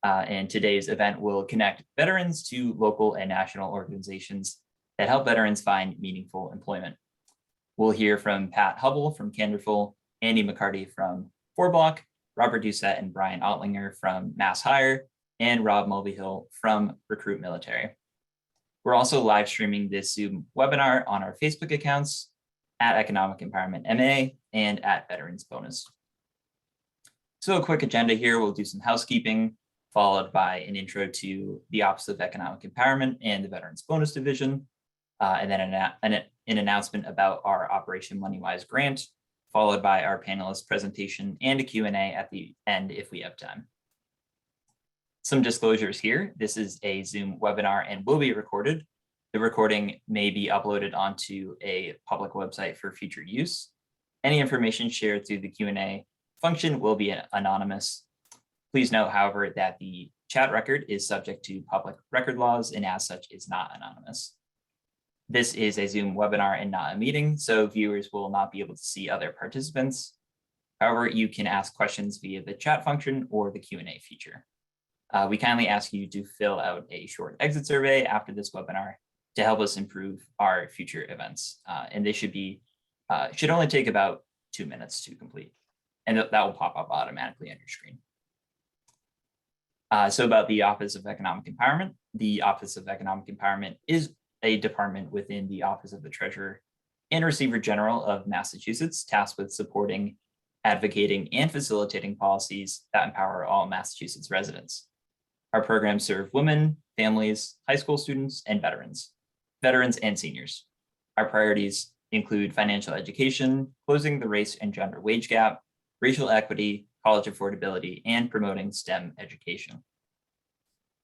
And today's event will connect veterans to local and national organizations that help veterans find meaningful employment. We'll hear from Pat Hubble from Candorful, Andy McCarty from FourBlock, Robert Doucette and Brian Ottlinger from MassHire, and Rob Mulvihill from RecruitMilitary. We're also live streaming this Zoom webinar on our Facebook accounts at Economic Empowerment MA and at Veterans Bonus. So a quick agenda here, we'll do some housekeeping, followed by an intro to the Office of Economic Empowerment and the Veterans Bonus Division, and then an announcement about our Operation MoneyWise grant, followed by our panelist presentation and a Q&A at the end if we have time. Some disclosures here. This is a Zoom webinar and will be recorded. The recording may be uploaded onto a public website for future use. Any information shared through the Q&A function will be anonymous. Please note, however, that the chat record is subject to public record laws and as such is not anonymous. This is a Zoom webinar and not a meeting, so viewers will not be able to see other participants. However, you can ask questions via the chat function or the Q&A feature. We kindly ask you to fill out a short exit survey after this webinar to help us improve our future events. And they should only take about 2 minutes to complete. And that will pop up automatically on your screen. So about the Office of Economic Empowerment. The Office of Economic Empowerment is a department within the Office of the Treasurer and Receiver General of Massachusetts, tasked with supporting, advocating, and facilitating policies that empower all Massachusetts residents. Our programs serve women, families, high school students, and veterans and seniors. Our priorities include financial education, closing the race and gender wage gap, racial equity, college affordability, and promoting STEM education.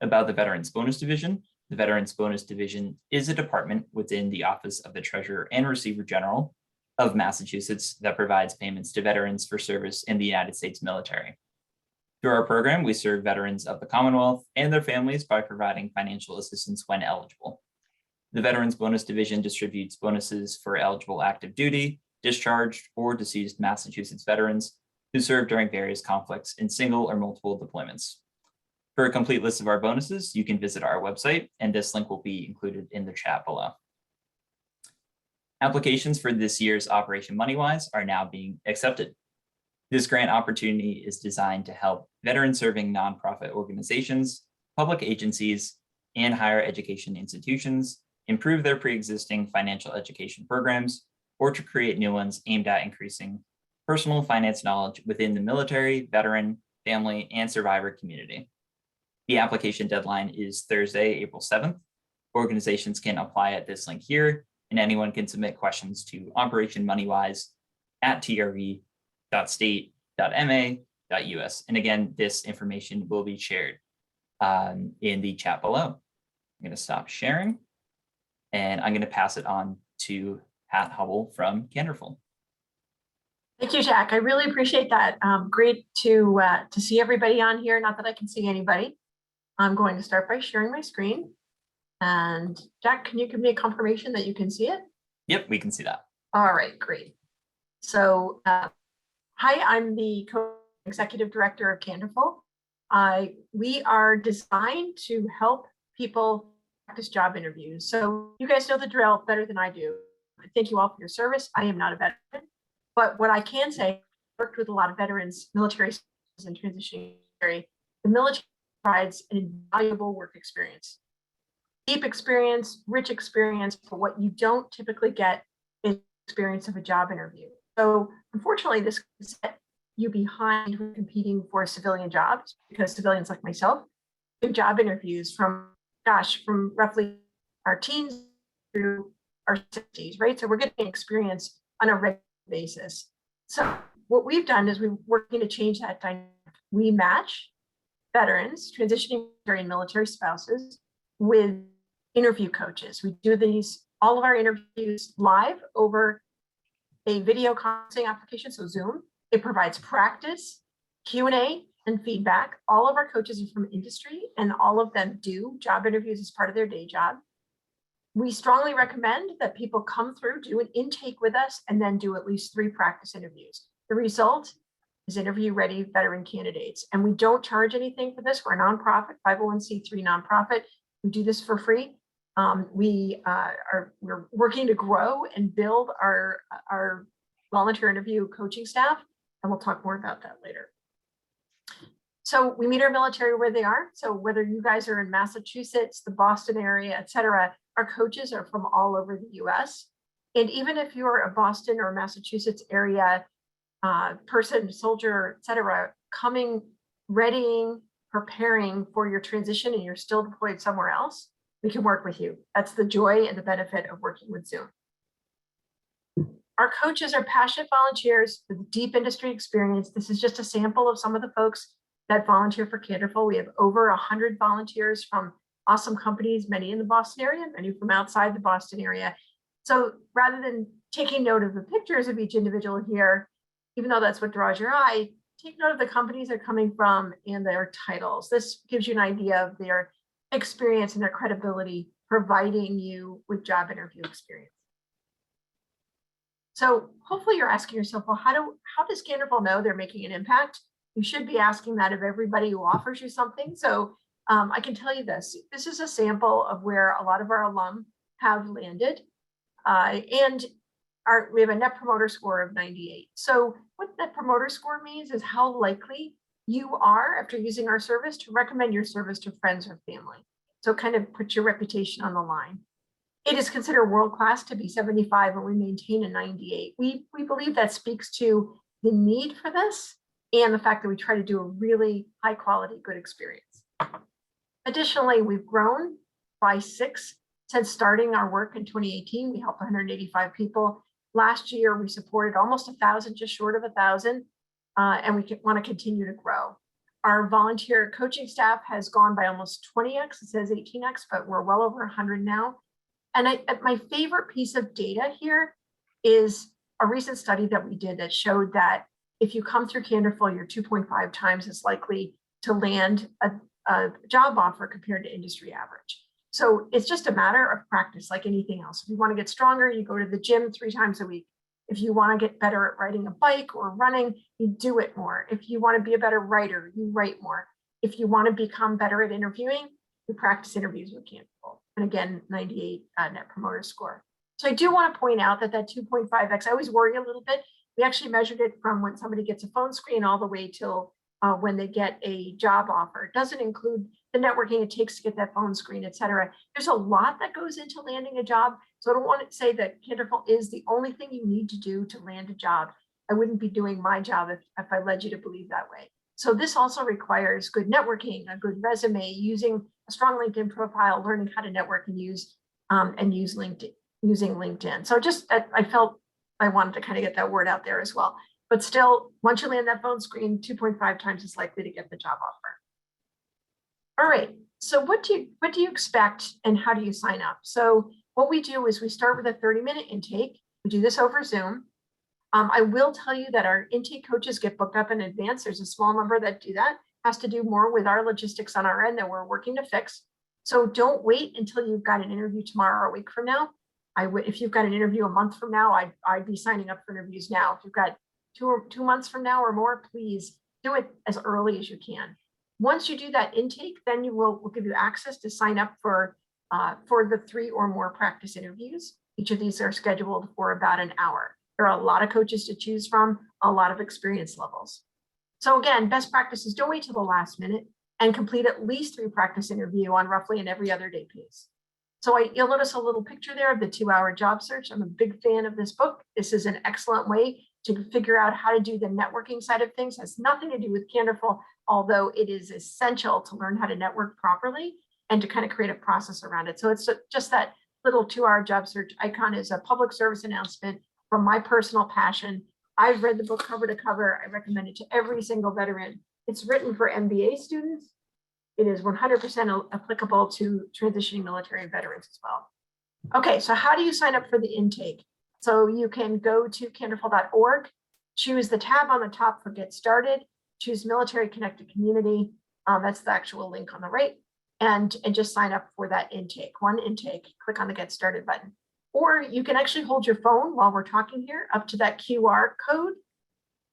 About the Veterans Bonus Division, the Veterans Bonus Division is a department within the Office of the Treasurer and Receiver General of Massachusetts that provides payments to veterans for service in the United States military. Through our program, we serve veterans of the Commonwealth and their families by providing financial assistance when eligible. The Veterans Bonus Division distributes bonuses for eligible active duty, discharged, or deceased Massachusetts veterans who served during various conflicts in single or multiple deployments. For a complete list of our bonuses, you can visit our website, and this link will be included in the chat below. Applications for this year's Operation MoneyWise are now being accepted. This grant opportunity is designed to help veteran-serving nonprofit organizations, public agencies, and higher education institutions improve their pre-existing financial education programs or to create new ones aimed at increasing personal finance knowledge within the military, veteran, family, and survivor community. The application deadline is Thursday, April 7th. Organizations can apply at this link here, and anyone can submit questions to Operation MoneyWise at tre.state.ma.us. And again, this information will be shared in the chat below. I'm going to stop sharing, and I'm going to pass it on to Pat Hubble from Candorful. Thank you, Jack. I really appreciate that. Great to see everybody on here. Not that I can see anybody. I'm going to start by sharing my screen. And Jack, can you give me a confirmation that you can see it? Yep, we can see that. All right, great. So, hi, I'm the co-executive director of Candorful. We are designed to help people practice job interviews. So you guys know the drill better than I do. Thank you all for your service. I am not a veteran, but what I can say, I worked with a lot of veterans, military and transitioning military. The military provides an invaluable work experience, deep experience, rich experience, but what you don't typically get is experience of a job interview. So unfortunately, this can set you behind when competing for civilian jobs, because civilians like myself do job interviews from roughly our teens through our 60s, right? So we're getting experience on a regular basis. So what we've done is we're working to change that dynamic. We match veterans, transitioning and military spouses with interview coaches. We do all of our interviews live over a video conferencing application, so Zoom. It provides practice, Q&A, and feedback. All of our coaches are from industry, and all of them do job interviews as part of their day job. We strongly recommend that people come through, do an intake with us, and then do at least 3 practice interviews. The result is interview-ready veteran candidates. And we don't charge anything for this. We're a nonprofit, 501c3 nonprofit. We do this for free. We're working to grow and build our volunteer interview coaching staff, and we'll talk more about that later. So we meet our military where they are. So whether you guys are in Massachusetts, the Boston area, et cetera, our coaches are from all over the US. And even if you're a Boston or Massachusetts area person, soldier, et cetera, coming, readying, preparing for your transition and you're still deployed somewhere else, we can work with you. That's the joy and the benefit of working with Zoom. Our coaches are passionate volunteers with deep industry experience. This is just a sample of some of the folks that volunteer for Candorful. We have over 100 volunteers from awesome companies, many in the Boston area, many from outside the Boston area. So rather than taking note of the pictures of each individual here, even though that's what draws your eye, take note of the companies they're coming from and their titles. This gives you an idea of their experience and their credibility, providing you with job interview experience. So hopefully you're asking yourself, well, how does Candorful know they're making an impact? You should be asking that of everybody who offers you something. So I can tell you this is a sample of where a lot of our alum have landed. And we have a net promoter score of 98. So what net promoter score means is how likely you are, after using our service, to recommend your service to friends or family. So kind of put your reputation on the line. It is considered world-class to be 75, and we maintain a 98. We believe that speaks to the need for this and the fact that we try to do a really high quality, good experience. Additionally, we've grown by 6 since starting our work in 2018. We helped 185 people. Last year, we supported almost 1,000, just short of 1,000, and we want to continue to grow. Our volunteer coaching staff has gone by almost 20x. It says 18x, but we're well over 100 now. And my favorite piece of data here is a recent study that we did that showed that if you come through Candorful, you're 2.5 times as likely to land a job offer compared to industry average. So it's just a matter of practice, like anything else. If you want to get stronger, you go to the gym 3 times a week. If you want to get better at riding a bike or running, you do it more. If you want to be a better writer, you write more. If you want to become better at interviewing, you practice interviews with Candorful. And again, 98 net promoter score. So I do want to point out that 2.5x, I always worry a little bit. We actually measured it from when somebody gets a phone screen all the way till when they get a job offer. It doesn't include the networking it takes to get that phone screen, et cetera. There's a lot that goes into landing a job. So I don't want to say that Candorful is the only thing you need to do to land a job. I wouldn't be doing my job if I led you to believe that way. So this also requires good networking, a good resume, using a strong LinkedIn profile, learning how to network and use LinkedIn, using LinkedIn. So just I felt I wanted to kind of get that word out there as well. But still, once you land that phone screen, 2.5 times as likely to get the job offer. All right, so what do you expect and how do you sign up? So what we do is we start with a 30-minute intake. We do this over Zoom. I will tell you that our intake coaches get booked up in advance. There's a small number that do that. Has to do more with our logistics on our end that we're working to fix. So don't wait until you've got an interview tomorrow or a week from now. If you've got an interview a month from now, I'd be signing up for interviews now. If you've got two months from now or more, please do it as early as you can. Once you do that intake, then we'll give you access to sign up for the 3 or more practice interviews. Each of these are scheduled for about an hour. There are a lot of coaches to choose from, a lot of experience levels. So again, best practices, don't wait till the last minute and complete at least 3 practice interview on roughly an every other day pace. So you'll notice a little picture there of the 2-hour job search. I'm a big fan of this book. This is an excellent way to figure out how to do the networking side of things. It has nothing to do with Candorful, although it is essential to learn how to network properly and to kind of create a process around it. So it's just that little 2-hour job search icon is a public service announcement from my personal passion. I've read the book cover to cover. I recommend it to every single veteran. It's written for MBA students. It is 100% applicable to transitioning military and veterans as well. Okay, so how do you sign up for the intake? So you can go to candorful.org, choose the tab on the top for Get Started, choose Military Connected Community. That's the actual link on the right, and just sign up for that intake. One intake, click on the Get Started button. Or you can actually hold your phone while we're talking here up to that QR code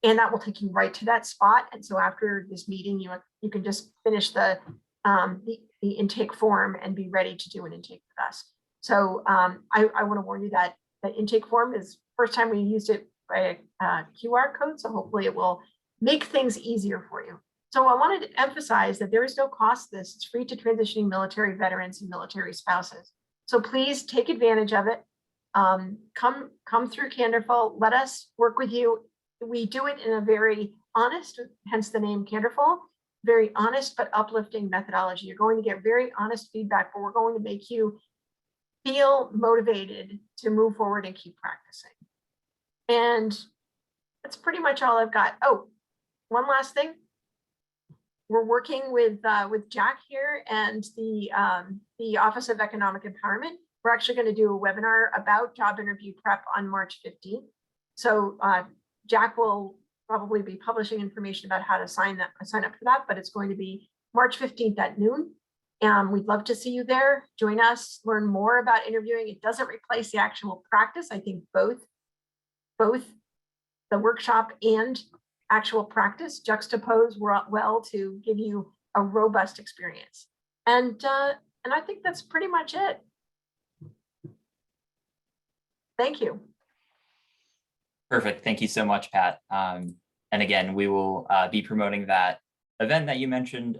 and that will take you right to that spot. And so after this meeting, you can just finish the intake form and be ready to do an intake with us. So I want to warn you that the intake form is first time we used it by a QR code. So hopefully it will make things easier for you. So I wanted to emphasize that there is no cost to this. It's free to transitioning military veterans and military spouses. So please take advantage of it. Come through Candorful. Let us work with you. We do it in a very honest, hence the name Candorful, very honest but uplifting methodology. You're going to get very honest feedback, but we're going to make you feel motivated to move forward and keep practicing. And that's pretty much all I've got. Oh, one last thing. We're working with Jack here and the Office of Economic Empowerment. We're actually going to do a webinar about job interview prep on March 15th. So Jack will probably be publishing information about how to sign up for that, but it's going to be March 15th at noon. We'd love to see you there. Join us, learn more about interviewing. It doesn't replace the actual practice. I think both the workshop and actual practice juxtapose well to give you a robust experience. And I think that's pretty much it. Thank you. Perfect. Thank you so much, Pat. And again, we will be promoting that event that you mentioned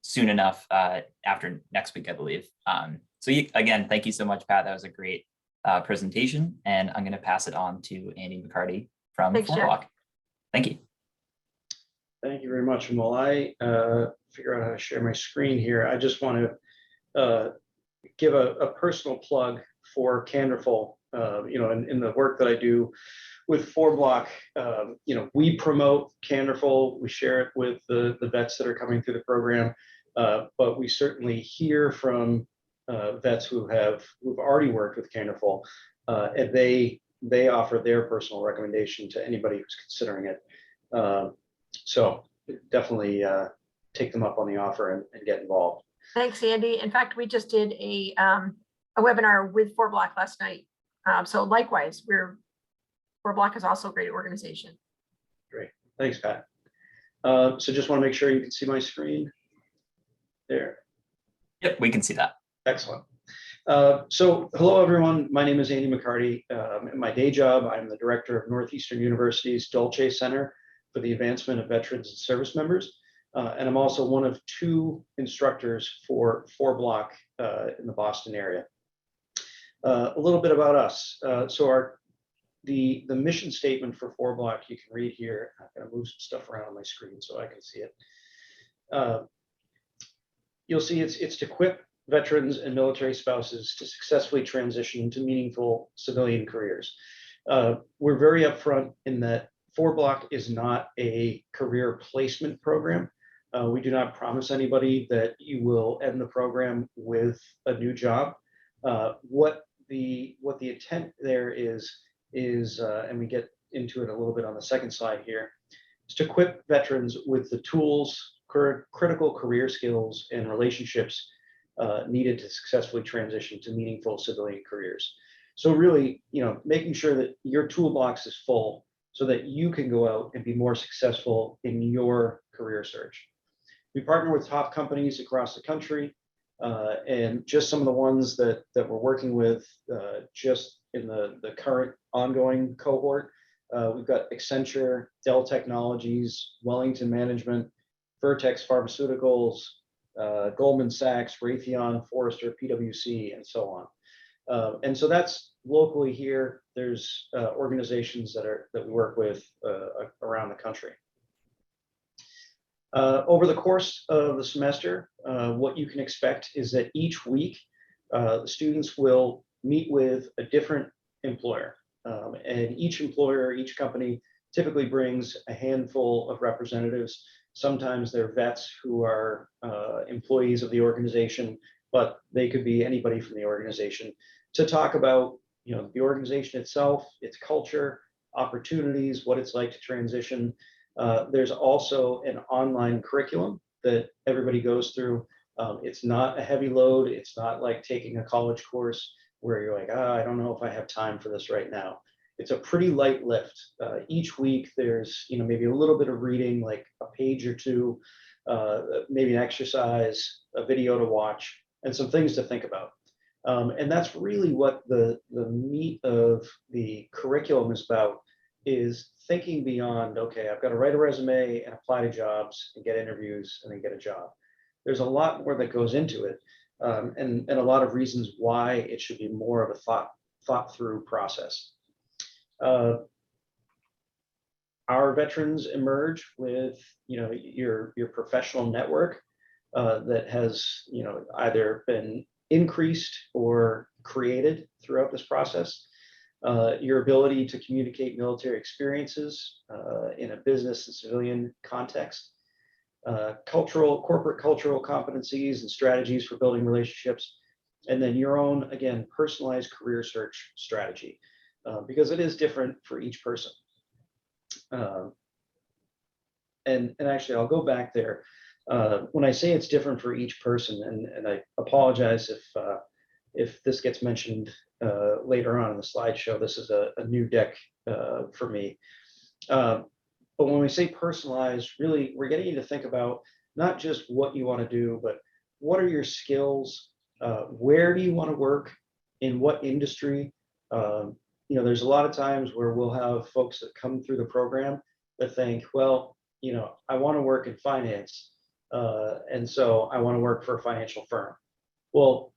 soon enough after next week, I believe. Again, thank you so much, Pat. That was a great presentation, and I'm going to pass it on to Andy McCarty from FourBlock. Thank you. Thank you very much. And while I figure out how to share my screen here, I just want to give a personal plug for Candorful. In the work that I do with FourBlock, we promote Candorful, we share it with the vets that are coming through the program, but we certainly hear from vets who've already worked with Candorful, and they offer their personal recommendation to anybody who's considering it. So definitely take them up on the offer and get involved. Thanks, Andy. In fact, we just did a webinar with FourBlock last night. So likewise, FourBlock is also a great organization. Great. Thanks, Pat. So just want to make sure you can see my screen there. Yep, we can see that. Excellent. So hello, everyone. My name is Andy McCarty. In my day job, I'm the director of Northeastern University's Dolce Center for the Advancement of Veterans and Service Members. And I'm also one of 2 instructors for FourBlock in the Boston area. A little bit about us. So the mission statement for FourBlock, you can read here. I'm going to move some stuff around on my screen so I can see it. You'll see it's to equip veterans and military spouses to successfully transition to meaningful civilian careers. We're very upfront in that FourBlock is not a career placement program. We do not promise anybody that you will end the program with a new job. What the intent there is, and we get into it a little bit on the second slide here, is to equip veterans with the tools, critical career skills, and relationships needed to successfully transition to meaningful civilian careers. So really, making sure that your toolbox is full so that you can go out and be more successful in your career search. We partner with top companies across the country, and just some of the ones that we're working with just in the current ongoing cohort. We've got Accenture, Dell Technologies, Wellington Management, Vertex Pharmaceuticals, Goldman Sachs, Raytheon, Forrester, PwC, and so on. And so that's locally here. There's organizations that we work with around the country. Over the course of the semester, what you can expect is that each week, the students will meet with a different employer. And each employer, each company typically brings a handful of representatives. Sometimes they're vets who are employees of the organization, but they could be anybody from the organization to talk about the organization itself, its culture, opportunities, what it's like to transition. There's also an online curriculum that everybody goes through. It's not a heavy load. It's not like taking a college course where you're like, I don't know if I have time for this right now. it's a pretty light lift. Each week there's, maybe a little bit of reading, like a page or two, maybe an exercise, a video to watch, and some things to think about. And that's really what the meat of the curriculum is about, is thinking beyond, okay, I've got to write a resume and apply to jobs and get interviews and then get a job. There's a lot more that goes into it, and a lot of reasons why it should be more of a thought through process. Our veterans emerge with, your professional network that has, either been increased or created throughout this process. Your ability to communicate military experiences in a business and civilian context. Corporate cultural competencies and strategies for building relationships. And then your own, again, personalized career search strategy, because it is different for each person. And actually, I'll go back there. When I say it's different for each person, and I apologize if this gets mentioned later on in the slideshow, this is a new deck for me. But when we say personalized, really, we're getting you to think about not just what you want to do, but what are your skills? Where do you want to work? In what industry? There's a lot of times where we'll have folks that come through the program that think, well, I want to work in finance. And so I want to work for a financial firm. Well,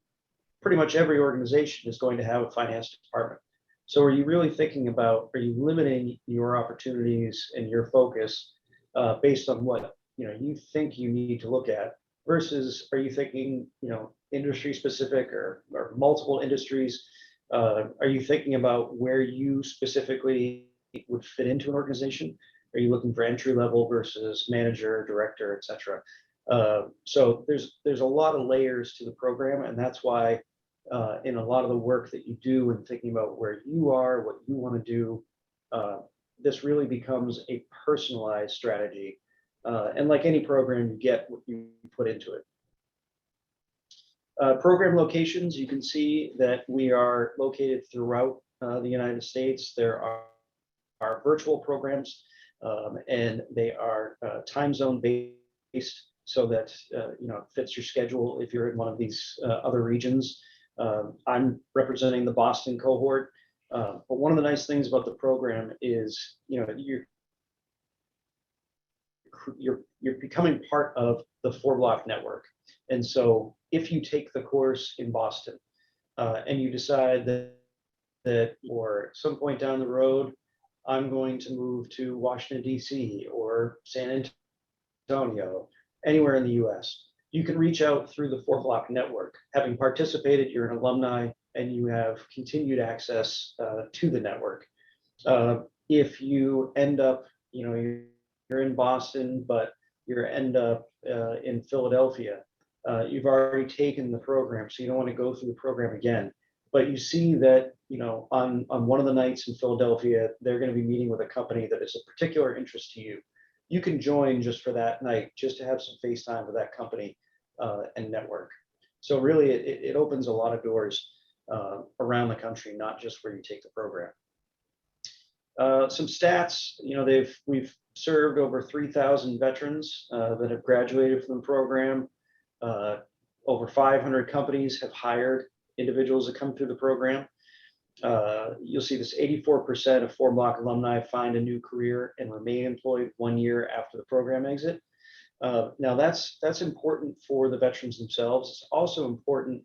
pretty much every organization is going to have a finance department. So are you really thinking about, are you limiting your opportunities and your focus based on what you think you need to look at, versus are you thinking industry specific or multiple industries? Are you thinking about where you specifically would fit into an organization? Are you looking for entry level versus manager, director, etc.? So there's a lot of layers to the program, and that's why in a lot of the work that you do and thinking about where you are, what you want to do, this really becomes a personalized strategy. And like any program, you get what you put into it. Program locations, you can see that we are located throughout the United States. There are virtual programs, and they are time zone based, so that it fits your schedule if you're in one of these other regions. I'm representing the Boston cohort, but one of the nice things about the program is you're becoming part of the FourBlock network. And so if you take the course in Boston and you decide that or some point down the road, I'm going to move to Washington, D.C. or San Antonio, anywhere in the US, you can reach out through the FourBlock network. Having participated, you're an alumni and you have continued access to the network. If you end up, you're in Boston, but you end up in Philadelphia, you've already taken the program, so you don't want to go through the program again. But you see that, on one of the nights in Philadelphia, they're going to be meeting with a company that is a particular interest to you. You can join just for that night, just to have some face time with that company and network. So really, it opens a lot of doors around the country, not just where you take the program. Some stats, we've served over 3,000 veterans that have graduated from the program. Over 500 companies have hired individuals that come through the program. You'll see this 84% of FourBlock alumni find a new career and remain employed 1 year after the program exit. Now that's important for the veterans themselves. It's also important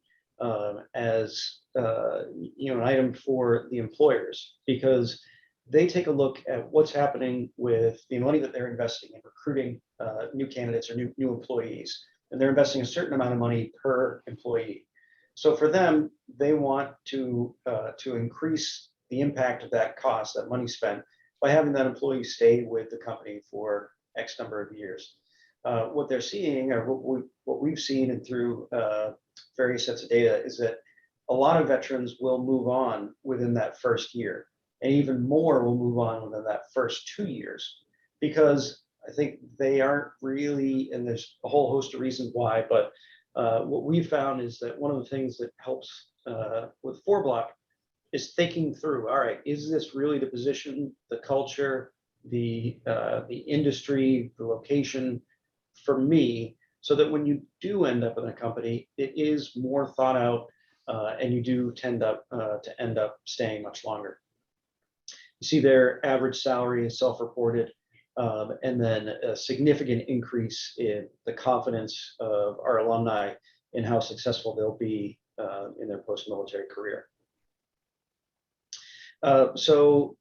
as an item for the employers, because they take a look at what's happening with the money that they're investing in recruiting new candidates or new employees, and they're investing a certain amount of money per employee. So for them, they want to increase the impact of that cost, that money spent, by having that employee stay with the company for X number of years. What they're seeing, or what we've seen and through various sets of data, is that a lot of veterans will move on within that first year, and even more will move on within that first 2 years, because I think they aren't really, and there's a whole host of reasons why, but what we found is that one of the things that helps with FourBlock is thinking through, all right, is this really the position, the culture, the industry, the location for me, so that when you do end up in a company, it is more thought out, and you do tend up to end up staying much longer. You see their average salary is self-reported, and then a significant increase in the confidence of our alumni in how successful they'll be in their post-military career. So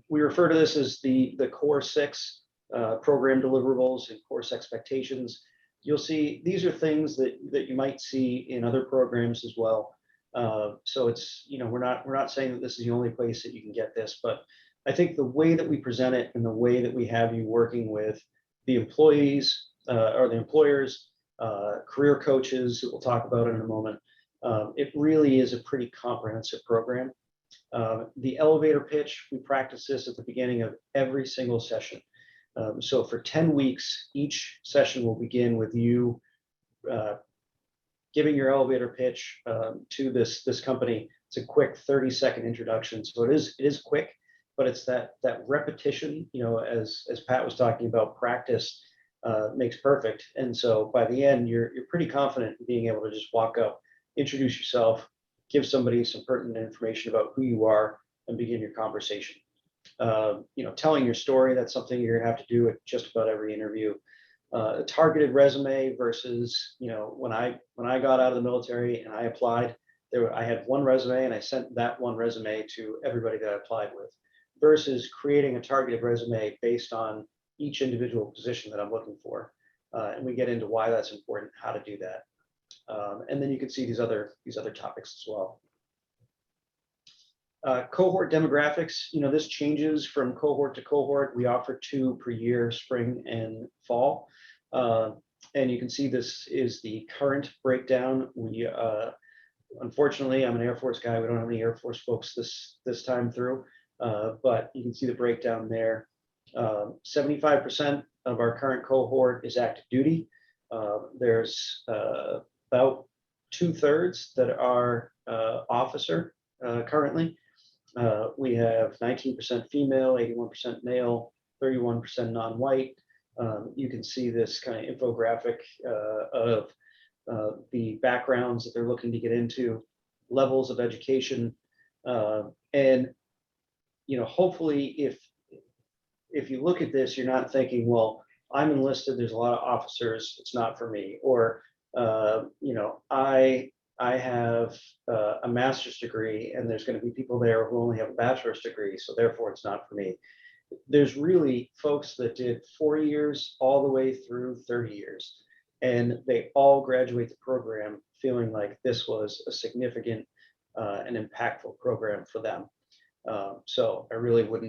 we refer to this as the Core 6 program deliverables and course expectations. You'll see these are things that you might see in other programs as well. So it's, we're not saying that this is the only place that you can get this, but I think the way that we present it and the way that we have you working with the employees or the employers, career coaches that we'll talk about in a moment, it really is a pretty comprehensive program. The elevator pitch, we practice this at the beginning of every single session. So for 10 weeks, each session will begin with you giving your elevator pitch to this company. It's a quick 30-second introduction. So it is quick, but it's that repetition, as Pat was talking about, practice makes perfect. And so by the end, you're pretty confident in being able to just walk up, introduce yourself, give somebody some pertinent information about who you are, and begin your conversation. Telling your story, that's something you're gonna have to do at just about every interview. A targeted resume versus, when I got out of the military and I applied, I had one resume and I sent that one resume to everybody that I applied with, versus creating a targeted resume based on each individual position that I'm looking for. And we get into why that's important, how to do that. And then you can see these other topics as well. Cohort demographics, this changes from cohort to cohort. We offer 2 per year, spring and fall. And you can see this is the current breakdown. We, unfortunately, I'm an Air Force guy. We don't have any Air Force folks this time through, but you can see the breakdown there. 75% of our current cohort is active duty. There's about 2/3 that are officer currently. We have 19% female, 81% male, 31% non-white. You can see this kind of infographic of the backgrounds that they're looking to get into, levels of education, and hopefully if you look at this, you're not thinking, well, I'm enlisted, there's a lot of officers, it's not for me, or I have a master's degree and there's going to be people there who only have a bachelor's degree, so therefore it's not for me. There's really folks that did 4 years all the way through 30 years, and they all graduate the program feeling like this was a significant and impactful program for them. So I really would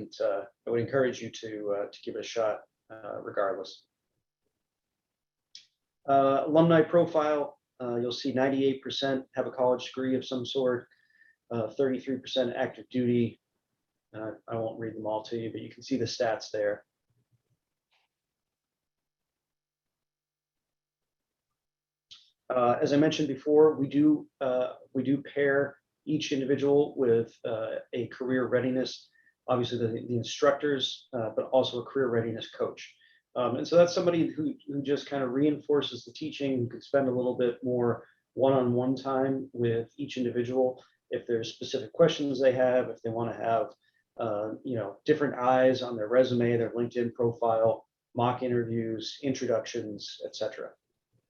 encourage you to give it a shot regardless. Alumni profile, you'll see 98% have a college degree of some sort, 33% active duty. I won't read them all to you, but you can see the stats there. As I mentioned before, we do pair each individual with a career readiness, obviously the instructors, but also a career readiness coach. And so that's somebody who just kind of reinforces the teaching, who could spend a little bit more one-on-one time with each individual. If there's specific questions they have, if they want to have different eyes on their resume, their LinkedIn profile, mock interviews, introductions, etc.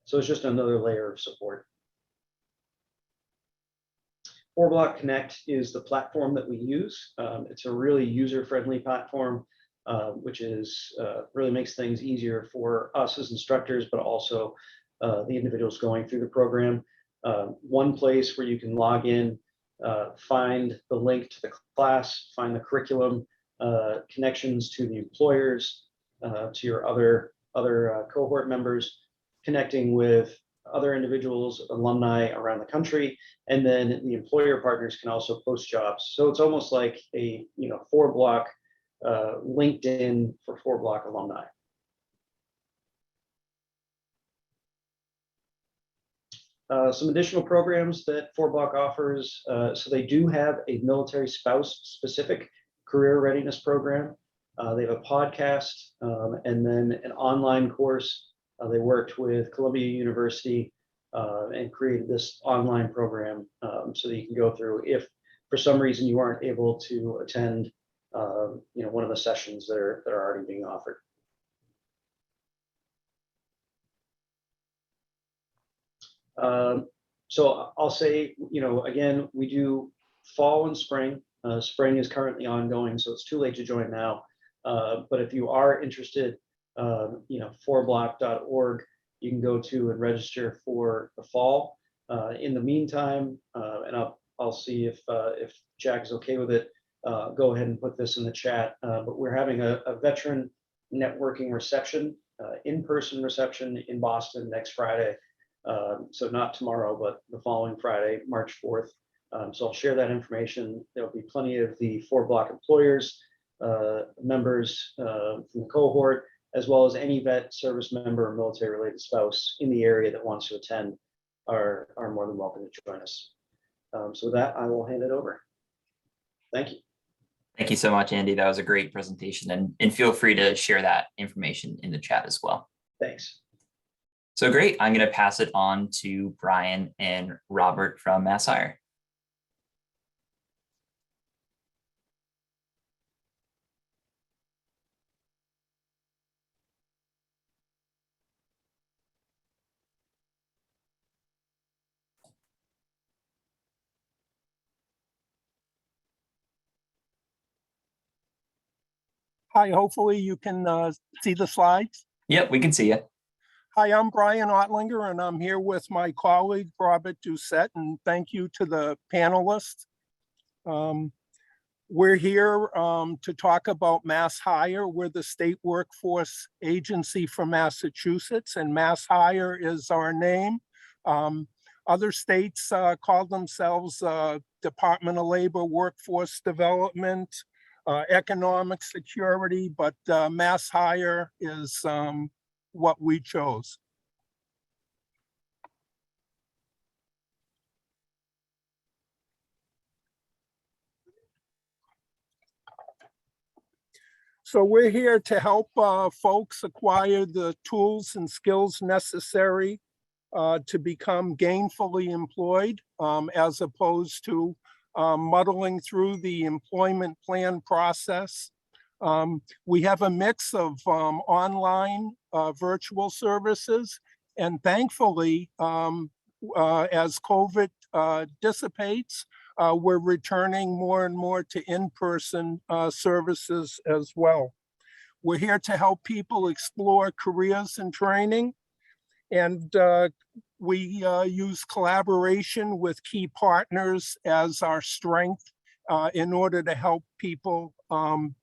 So it's just another layer of support. FourBlock Connect is the platform that we use. It's a really user-friendly platform, which is really makes things easier for us as instructors, but also the individuals going through the program. One place where you can log in, find the link to the class, find the curriculum, connections to the employers, to your other cohort members, connecting with other individuals, alumni around the country, and then the employer partners can also post jobs. So it's almost like a FourBlock LinkedIn for FourBlock alumni. Some additional programs that FourBlock offers. So they do have a military spouse specific career readiness program. They have a podcast and then an online course. They worked with Columbia University and created this online program so that you can go through if for some reason you aren't able to attend one of the sessions that are already being offered. So I'll say, again, we do fall and spring. Spring is currently ongoing, so it's too late to join now. But if you are interested, FourBlock.org, you can go to and register for the fall. In the meantime, and I'll see if Jack is okay with it. Go ahead and put this in the chat. But we're having a veteran networking reception, in-person reception in Boston next Friday. So not tomorrow, but the following Friday, March 4th. So I'll share that information. There'll be plenty of the FourBlock employers, members from the cohort, as well as any vet, service member, or military-related spouse in the area that wants to attend are more than welcome to join us. So with that, I will hand it over. Thank you. Thank you so much, Andy. That was a great presentation, and feel free to share that information in the chat as well. Thanks. So great. I'm going to pass it on to Brian and Robert from MassHire. Hi, hopefully you can see the slides. Yep, we can see you. Hi, I'm Brian Ottlinger, and I'm here with my colleague, Robert Doucette, and thank you to the panelists. We're here to talk about MassHire. We're the state workforce agency for Massachusetts, and MassHire is our name. Other states call themselves Department of Labor, Workforce Development, Economic Security, but MassHire is what we chose. So we're here to help folks acquire the tools and skills necessary to become gainfully employed, as opposed to muddling through the employment plan process. We have a mix of online virtual services, and thankfully, as COVID dissipates, we're returning more and more to in-person services as well. We're here to help people explore careers and training, and we use collaboration with key partners as our strength in order to help people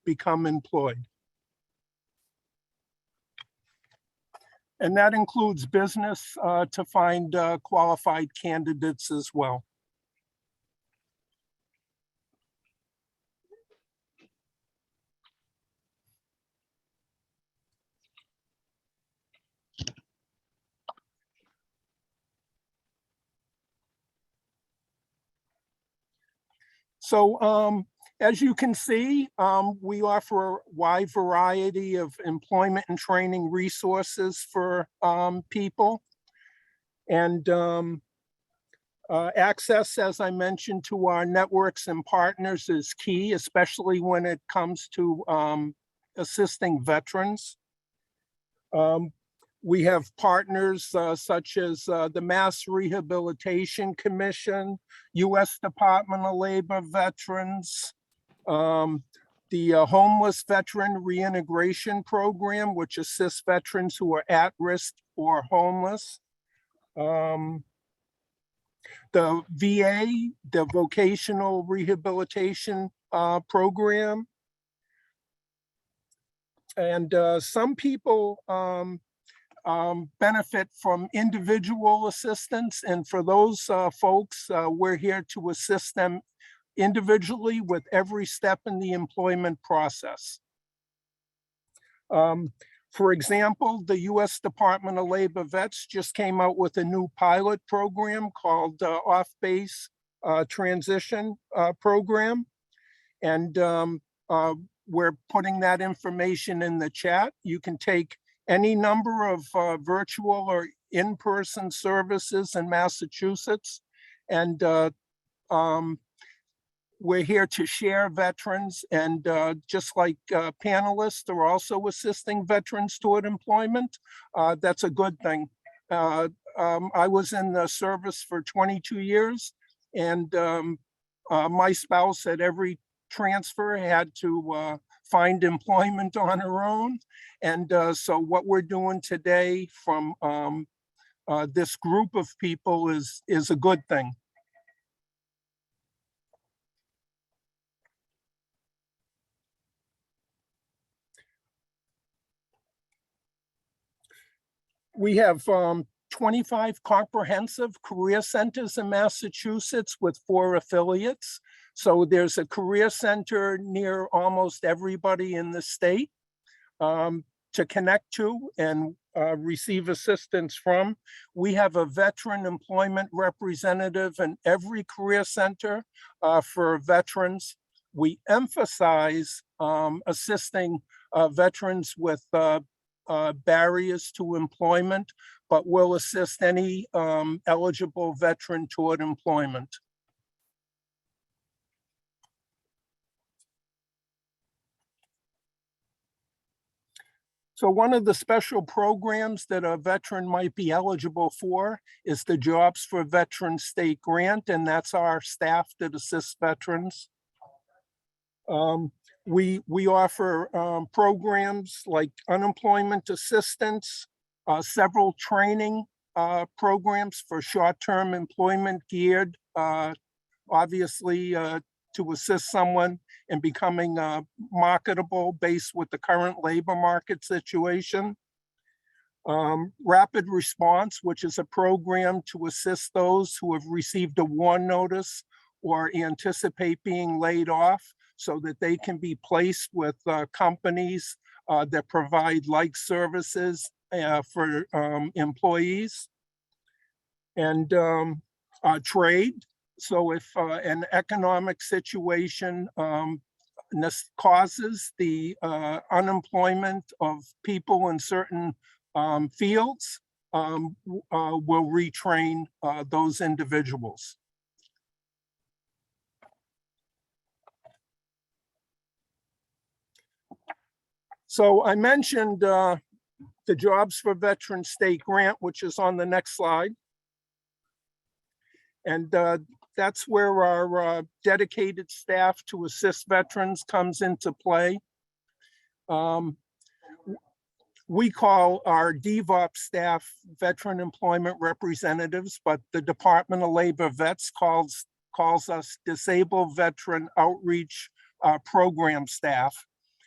become employed. And that includes business to find qualified candidates as well. So as you can see, we offer a wide variety of employment and training resources for people. And access, as I mentioned, to our networks and partners is key, especially when it comes to assisting veterans. We have partners such as the Mass Rehabilitation Commission, U.S. Department of Labor Veterans, the Homeless Veteran Reintegration Program, which assists veterans who are at risk or homeless. The VA, the Vocational Rehabilitation Program. And some people benefit from individual assistance. And for those folks, we're here to assist them individually with every step in the employment process. For example, the U.S. Department of Labor Vets just came out with a new pilot program called Off-Base Transition Program. And we're putting that information in the chat. You can take any number of virtual or in-person services in Massachusetts. And we're here to share veterans, and just like panelists are also assisting veterans toward employment. That's a good thing. I was in the service for 22 years, and my spouse at every transfer had to find employment on her own. And so what we're doing today from this group of people is a good thing. We have 25 comprehensive career centers in Massachusetts with 4 affiliates. So there's a career center near almost everybody in the state to connect to and receive assistance from. We have a veteran employment representative in every career center for veterans. We emphasize assisting veterans with barriers to employment, but will assist any eligible veteran toward employment. So one of the special programs that a veteran might be eligible for is the Jobs for Veterans State Grant, and that's our staff that assists veterans. We offer programs like unemployment assistance, several training programs for short-term employment geared, obviously to assist someone in becoming marketable based with the current labor market situation. Rapid Response, which is a program to assist those who have received a warn notice or anticipate being laid off, so that they can be placed with companies that provide like services for employees. And trade. So if an economic situation causes the unemployment of people in certain fields, we'll retrain those individuals. So I mentioned the Jobs for Veterans State Grant, which is on the next slide. And that's where our dedicated staff to assist veterans comes into play. We call our DVOP staff Veteran Employment Representatives, but the Department of Labor Vets calls us Disabled Veteran Outreach Program staff.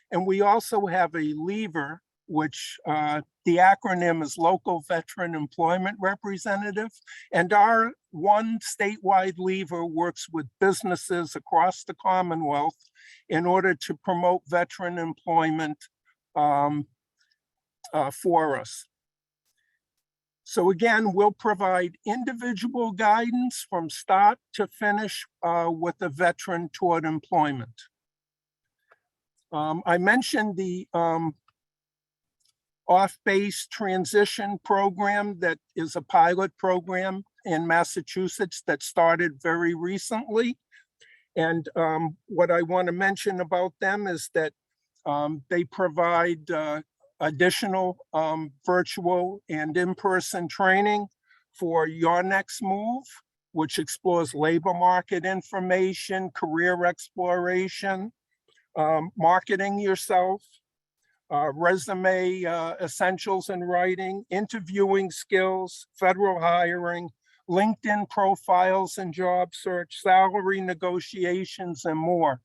And we also have a lever, which the acronym is Local Veteran Employment Representative. And our one statewide lever works with businesses across the Commonwealth in order to promote veteran employment for us. So again, we'll provide individual guidance from start to finish with a veteran toward employment. I mentioned the off-base transition program that is a pilot program in Massachusetts that started very recently. And what I want to mention about them is that they provide additional virtual and in-person training for Your Next Move, which explores labor market information, career exploration, marketing yourself, resume essentials and writing, interviewing skills, federal hiring, LinkedIn profiles and job search, salary negotiations, and more.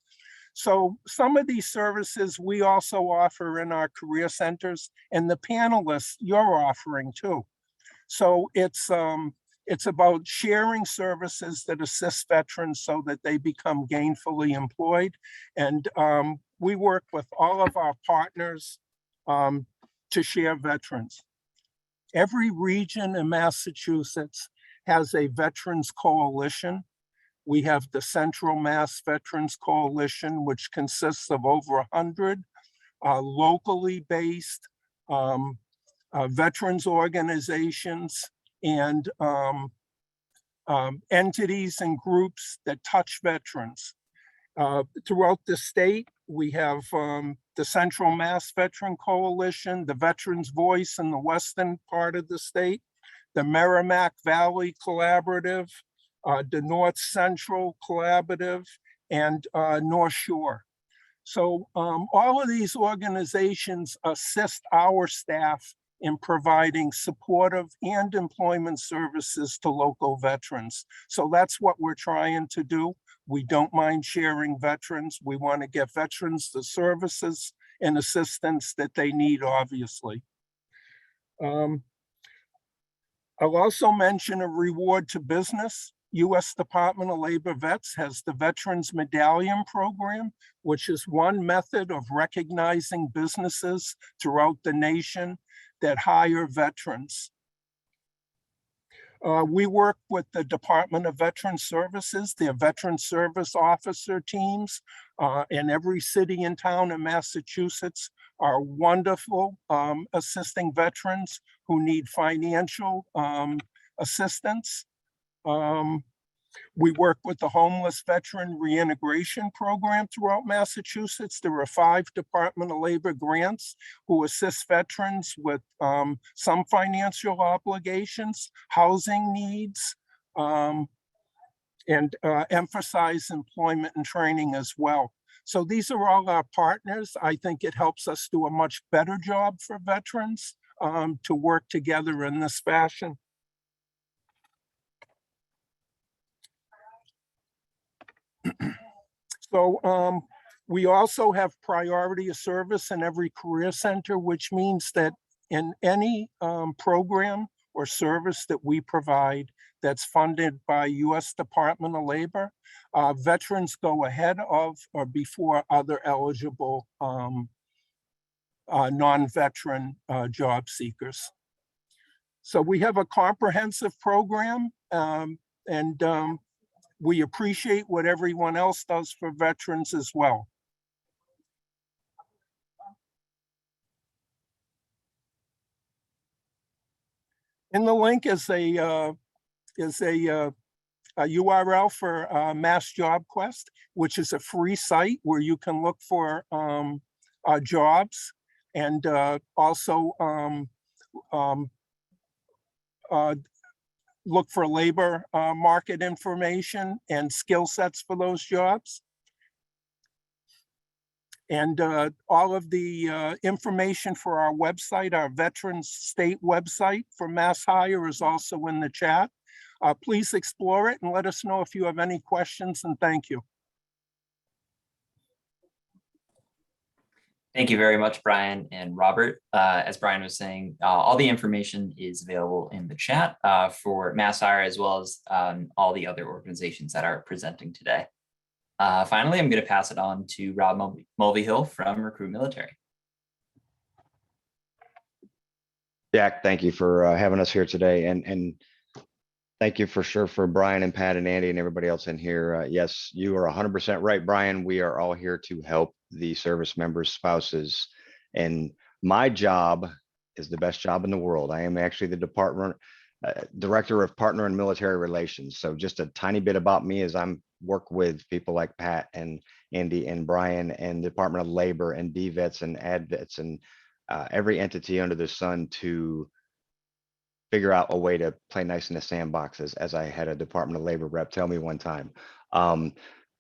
So some of these services we also offer in our career centers, and the panelists you're offering too. So it's about sharing services that assist veterans so that they become gainfully employed. And we work with all of our partners to share veterans. Every region in Massachusetts has a veterans coalition. We have the Central Mass Veterans Coalition, which consists of over 100 locally based veterans organizations and entities and groups that touch veterans. Throughout the state, we have the Central Mass Veteran Coalition, the Veterans Voice in the western part of the state, the Merrimack Valley Collaborative, the North Central Collaborative, and North Shore. So all of these organizations assist our staff in providing supportive and employment services to local veterans. So that's what we're trying to do. We don't mind sharing veterans. We want to get veterans the services and assistance that they need, obviously. I'll also mention a reward to business. U.S. Department of Labor Vets has the Veterans Medallion program, which is one method of recognizing businesses throughout the nation that hire veterans. We work with the Department of Veteran Services, their veteran service officer teams in every city and town in Massachusetts are wonderful, assisting veterans who need financial assistance. We work with the Homeless Veteran Reintegration Program throughout Massachusetts. There are 5 Department of Labor grants who assist veterans with some financial obligations, housing needs, and emphasize employment and training as well. So these are all our partners. I think it helps us do a much better job for veterans to work together in this fashion. So we also have priority of service in every career center, which means that in any program or service that we provide that's funded by U.S. Department of Labor, veterans go ahead of or before other eligible non-veteran job seekers. So we have a comprehensive program and we appreciate what everyone else does for veterans as well. In the link is a URL for Mass Job Quest, which is a free site where you can look for jobs and also look for labor market information and skill sets for those jobs. And all of the information for our website, our Veterans State website for MassHire is also in the chat. Please explore it and let us know if you have any questions, and thank you. Thank you very much, Brian and Robert. As Brian was saying, all the information is available in the chat for MassHire as well as all the other organizations that are presenting today. Finally, I'm going to pass it on to Rob Mulvihill from RecruitMilitary. Jack, thank you for having us here today. And thank you for sure for Brian and Pat and Andy and everybody else in here. Yes, you are 100% right, Brian. We are all here to help the service members' spouses. And my job is the best job in the world. I am actually the department director of partner and military relations. So just a tiny bit about me is I'm work with people like Pat and Andy and Brian and the Department of Labor and DVets and AdVets and every entity under the sun to figure out a way to play nice in the sandbox, as I had a Department of Labor rep tell me one time.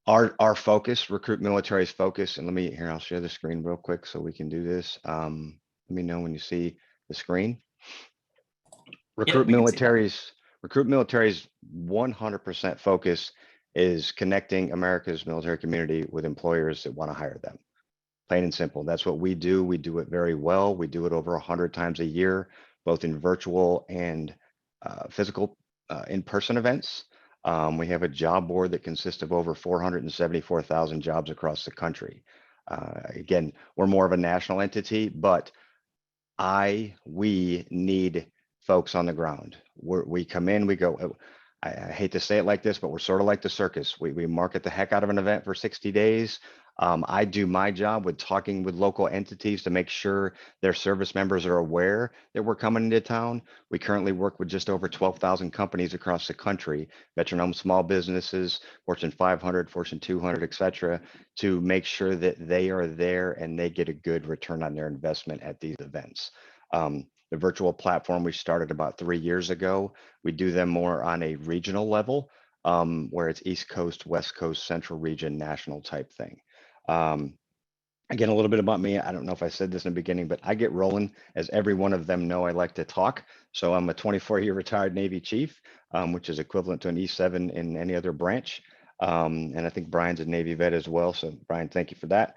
Our focus, RecruitMilitary's focus, and I'll share the screen real quick so we can do this. Let me know when you see the screen. RecruitMilitary's 100% focus is connecting America's military community with employers that want to hire them. Plain and simple. That's what we do. We do it very well. We do it over 100 times a year, both in virtual and physical in-person events. We have a job board that consists of over 474,000 jobs across the country. Again, we're more of a national entity, but we need folks on the ground. We come in, we go, I hate to say it like this, but we're sort of like the circus. We market the heck out of an event for 60 days. I do my job with talking with local entities to make sure their service members are aware that we're coming into town. We currently work with just over 12,000 companies across the country, veteran-owned small businesses, Fortune 500, Fortune 200, et cetera, to make sure that they are there and they get a good return on their investment at these events. The virtual platform we started about 3 years ago, we do them more on a regional level, where it's East Coast, West Coast, Central Region, national type thing. Again, a little bit about me. I don't know if I said this in the beginning, but I get rolling. As every one of them know, I like to talk. So I'm a 24-year retired Navy chief, which is equivalent to an E7 in any other branch. And I think Brian's a Navy vet as well. So Brian, thank you for that.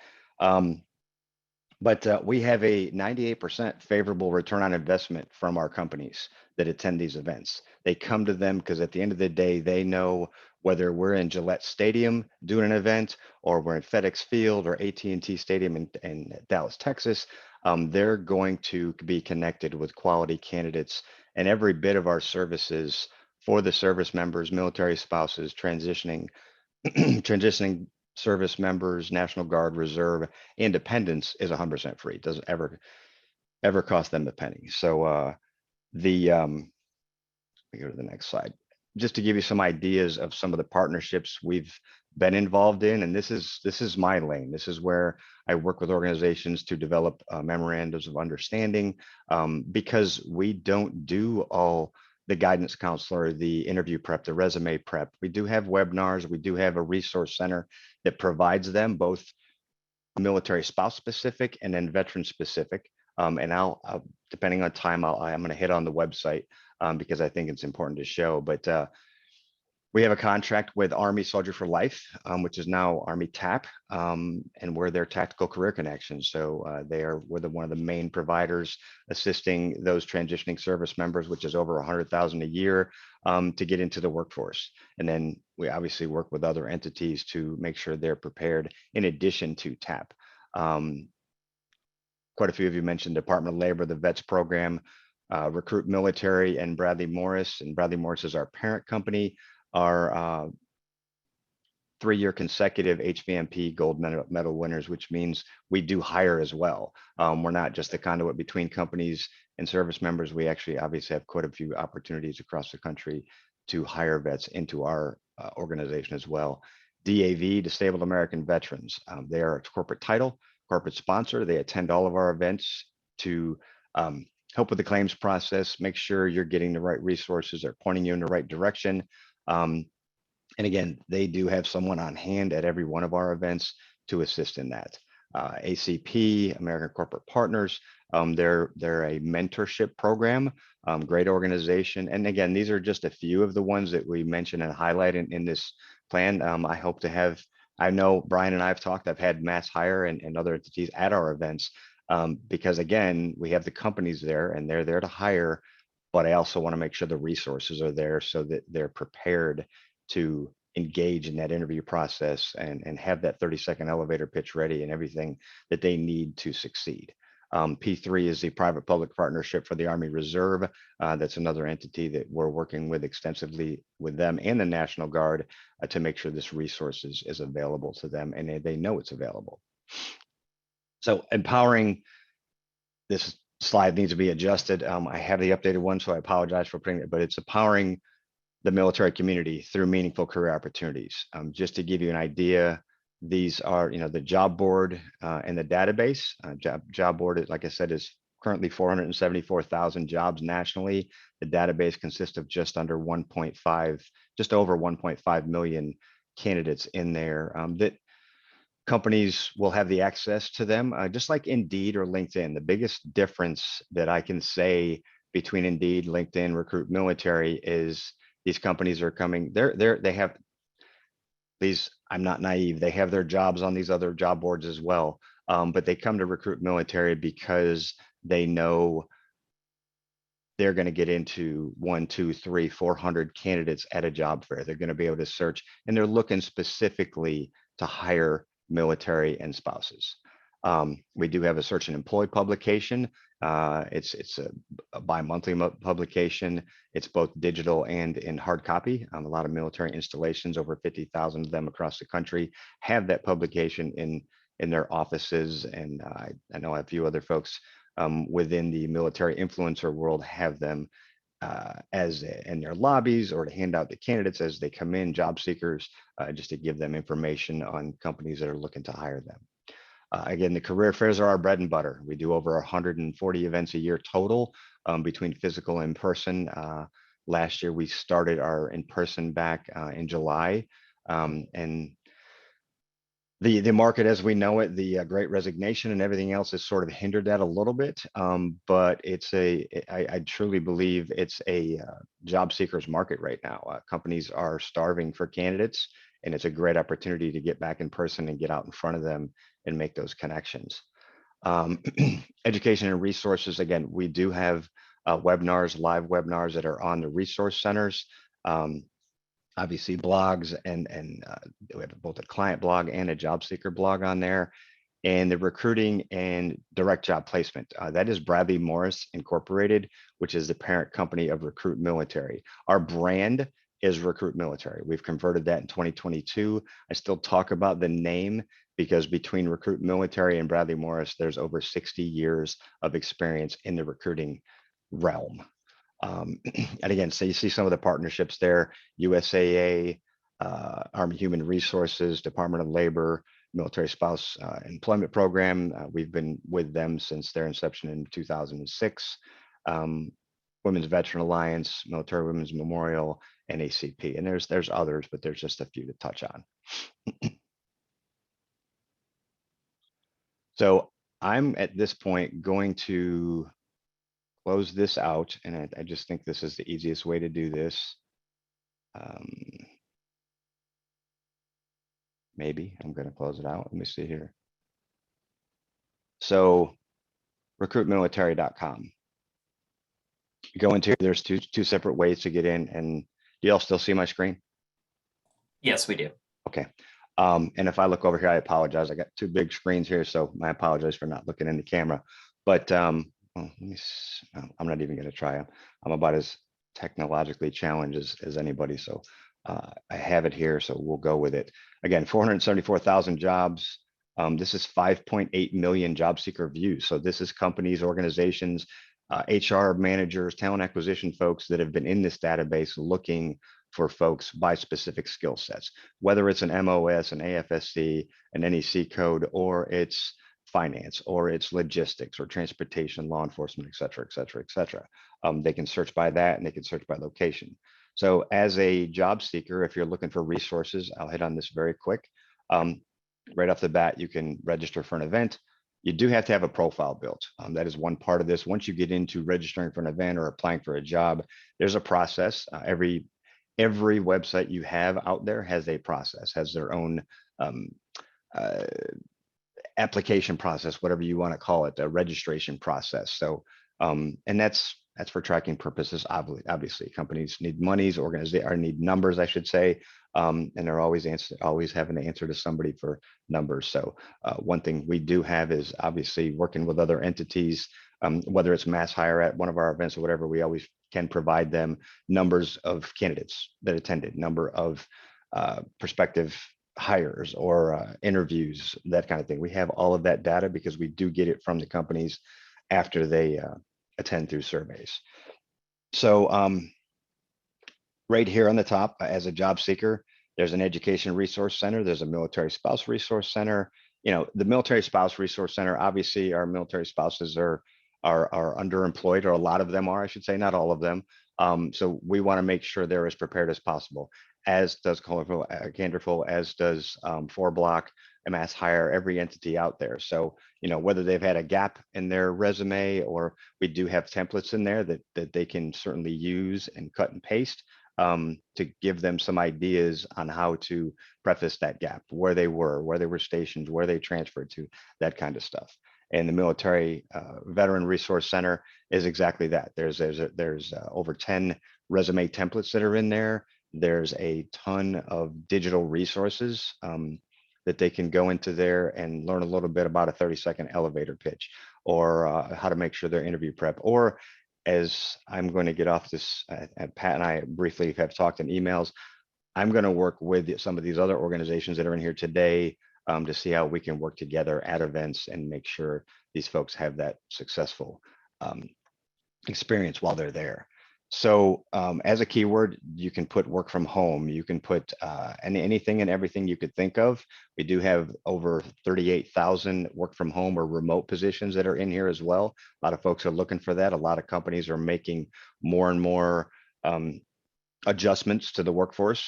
But we have a 98% favorable return on investment from our companies that attend these events. They come to them because at the end of the day, they know whether we're in Gillette Stadium doing an event or we're in FedEx Field or AT&T Stadium in Dallas, Texas, they're going to be connected with quality candidates, and every bit of our services for the service members, military spouses, transitioning service members, National Guard, Reserve, independents is 100% free. It doesn't ever cost them a penny. So we go to the next slide. Just to give you some ideas of some of the partnerships we've been involved in, and this is my lane. This is where I work with organizations to develop memorandums of understanding, because we don't do all the guidance counselor, the interview prep, the resume prep. We do have webinars. We do have a resource center that provides them both military spouse specific and then veteran specific. And I'll depending on time, I'm going to hit on the website because I think it's important to show. But we have a contract with Army Soldier for Life, which is now Army TAP, and we're their tactical career connection. So we're one of the main providers assisting those transitioning service members, which is over 100,000 a year, to get into the workforce. And then we obviously work with other entities to make sure they're prepared in addition to TAP. Quite a few of you mentioned Department of Labor, the VETS program, RecruitMilitary, and Bradley Morris. And Bradley Morris is our parent company. Our 3-year consecutive HVMP gold medal winners, which means we do hire as well. We're not just the conduit between companies and service members. We actually obviously have quite a few opportunities across the country to hire vets into our organization as well. DAV, Disabled American Veterans. They are a corporate title, corporate sponsor. They attend all of our events to help with the claims process, make sure you're getting the right resources, they're pointing you in the right direction. And again, they do have someone on hand at every one of our events to assist in that. ACP, American Corporate Partners, they're a mentorship program, great organization. And again, these are just a few of the ones that we mentioned and highlight in this plan. I hope to have, I know Brian and I have talked, I've had MassHire and other entities at our events, because again, we have the companies there and they're there to hire, but I also want to make sure the resources are there so that they're prepared to engage in that interview process and have that 30-second elevator pitch ready and everything that they need to succeed. P3 is the private-public partnership for the Army Reserve. That's another entity that we're working with extensively with them and the National Guard to make sure this resource is available to them and they know it's available. So empowering, this slide needs to be adjusted. I have the updated one, so I apologize for putting it, but it's empowering the military community through meaningful career opportunities. Just to give you an idea, these are, the job board and the database. Job board, like I said, is currently 474,000 jobs nationally. The database consists of just over 1.5 million candidates in there that companies will have the access to them, just like Indeed or LinkedIn. The biggest difference that I can say between Indeed, LinkedIn, RecruitMilitary is these companies are coming, they have these, I'm not naive, they have their jobs on these other job boards as well. But they come to RecruitMilitary because they know they're going to get into 1, 2, 3, 400 candidates at a job fair. They're going to be able to search, and they're looking specifically to hire military and spouses. We do have a search and employ publication, It's a bi-monthly publication. It's both digital and in hard copy. A lot of military installations, over 50,000 of them across the country, have that publication in their offices. And I know a few other folks within the military influencer world have them as in their lobbies, or to hand out to candidates as they come in, job seekers, just to give them information on companies that are looking to hire them. Again, the career fairs are our bread and butter. We do over 140 events a year total, between physical and in-person. Last year, we started our in-person back in July. And the market as we know it, the great resignation and everything else has sort of hindered that a little bit. But I truly believe it's a job seekers market right now. Companies are starving for candidates, and it's a great opportunity to get back in person and get out in front of them and make those connections. Education and resources. Again, we do have webinars, live webinars that are on the resource centers. Obviously blogs, and we have both a client blog and a job seeker blog on there. And the recruiting and direct job placement, that is Bradley Morris Incorporated, which is the parent company of RecruitMilitary. Our brand is RecruitMilitary. We've converted that in 2022. I still talk about the name because between RecruitMilitary and Bradley Morris, there's over 60 years of experience in the recruiting realm. And again, so you see some of the partnerships there: USAA, Army Human Resources, Department of Labor, Military Spouse Employment Program. We've been with them since their inception in 2006. Women's Veteran Alliance, Military Women's Memorial, NACP, and there's others, but there's just a few to touch on. So I'm at this point going to close this out, and I just think this is the easiest way to do this. Maybe I'm going to close it out. Let me see here. So recruitmilitary.com. Go into, there's two separate ways to get in, and do y'all still see my screen? Yes, we do. Okay. And if I look over here, I apologize. I got two big screens here, so I apologize for not looking in the camera. But well, I'm not even going to try. I'm about as technologically challenged as anybody. So I have it here, so we'll go with it. Again, 474,000 jobs. This is 5.8 million job seeker views. So this is companies, organizations, HR managers, talent acquisition folks that have been in this database looking for folks by specific skill sets, whether it's an MOS, an AFSC, an NEC code, or it's finance, or it's logistics, or transportation, law enforcement, et cetera, et cetera, et cetera. They can search by that, and they can search by location. So as a job seeker, if you're looking for resources, I'll hit on this very quick. Right off the bat, you can register for an event. You do have to have a profile built. That is one part of this. Once you get into registering for an event or applying for a job, there's a process. Every website you have out there has a process, has their own application process, whatever you want to call it, a registration process. So, and that's for tracking purposes. Obviously, companies need monies, organizations need numbers, I should say, and they're always having to answer to somebody for numbers. So, one thing we do have is obviously working with other entities, whether it's MassHire at one of our events or whatever. We always can provide them numbers of candidates that attended, number of prospective hires or interviews, that kind of thing. We have all of that data because we do get it from the companies after they attend through surveys. So right here on the top, as a job seeker, there's an education resource center. There's a military spouse resource center. You know, the military spouse resource center, obviously our military spouses are underemployed, or a lot of them are, I should say, not all of them. So we want to make sure they're as prepared as possible, as does Candorful, as does FourBlock, MassHire, every entity out there. So, you know, whether they've had a gap in their resume, or we do have templates in there that they can certainly use and cut and paste to give them some ideas on how to preface that gap, where they were stationed, where they transferred to, that kind of stuff. And the Military Veteran Resource Center is exactly that. There's over 10 resume templates that are in there. There's a ton of digital resources. that they can go into there and learn a little bit about a 30-second elevator pitch, or how to make sure they're interview prep. Or as I'm going to get off this, Pat and I briefly have talked in emails, I'm going to work with some of these other organizations that are in here today to see how we can work together at events and make sure these folks have that successful experience while they're there. So as a keyword, you can put work from home, you can put anything and everything you could think of. We do have over 38,000 work from home or remote positions that are in here as well. A lot of folks are looking for that. A lot of companies are making more and more adjustments to the workforce.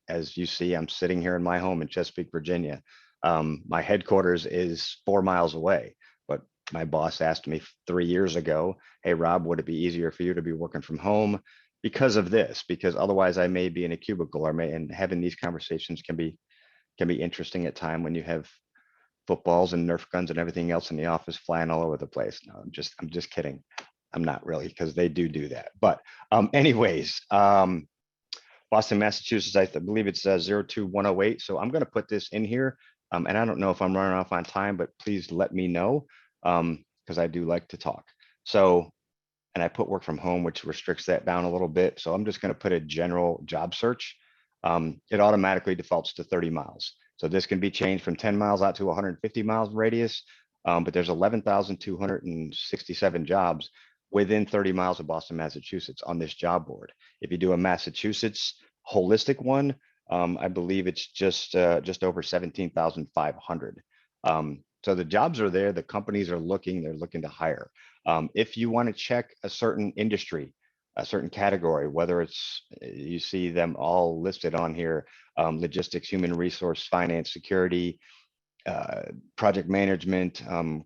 As you see, I'm sitting here in my home in Chesapeake, Virginia. My headquarters is 4 miles away, but my boss asked me 3 years ago, hey, Rob, would it be easier for you to be working from home because of this? Because otherwise I may be in a cubicle, and having these conversations can be interesting at time when you have footballs and Nerf guns and everything else in the office flying all over the place. No, I'm just kidding. I'm not really, because they do that. But anyways, Boston, Massachusetts, I believe it's 02108. So I'm going to put this in here. And I don't know if I'm running off on time, but please let me know, because I do like to talk. So, and I put work from home, which restricts that down a little bit. So I'm just going to put a general job search. It automatically defaults to 30 miles. So this can be changed from 10 miles out to 150 miles radius. But there's 11,267 jobs within 30 miles of Boston, Massachusetts on this job board. If you do a Massachusetts holistic one, I believe it's just over 17,500. So the jobs are there. The companies are looking. They're looking to hire. If you want to check a certain industry, a certain category, whether it's, you see them all listed on here, logistics, human resource, finance, security, project management,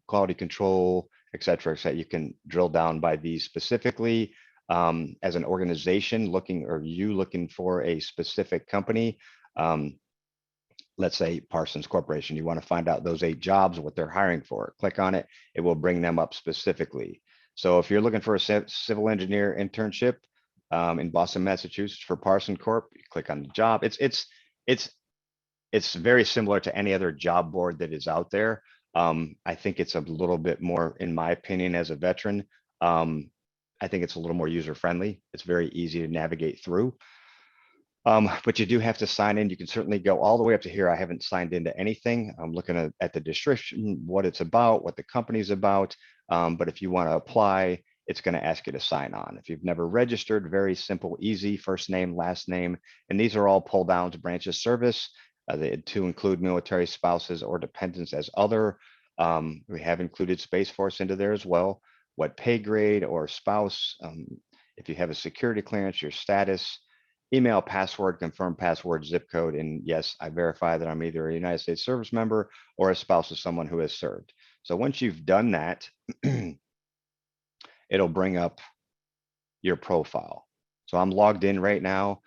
quality control, et cetera, so you can drill down by these specifically. As an organization looking for a specific company, let's say Parsons Corporation, you want to find out those 8 jobs, what they're hiring for. Click on it, it will bring them up specifically. So if you're looking for a civil engineer internship in Boston, Massachusetts for Parsons Corp, you click on the job. It's very similar to any other job board that is out there. I think it's a little bit more, in my opinion, as a veteran, I think it's a little more user-friendly. It's very easy to navigate through. But you do have to sign in. You can certainly go all the way up to here. I haven't signed into anything. I'm looking at the description, what it's about, what the company's about. But if you want to apply, it's going to ask you to sign on. If you've never registered, very simple, easy, first name, last name. And these are all pull down to branch of service to include military spouses or dependents as other. We have included Space Force into there as well. What pay grade or spouse, if you have a security clearance, your status, email, password, confirm password, zip code. And yes, I verify that I'm either a United States service member or a spouse of someone who has served. So once you've done that, it'll bring up your profile. So I'm logged in right now.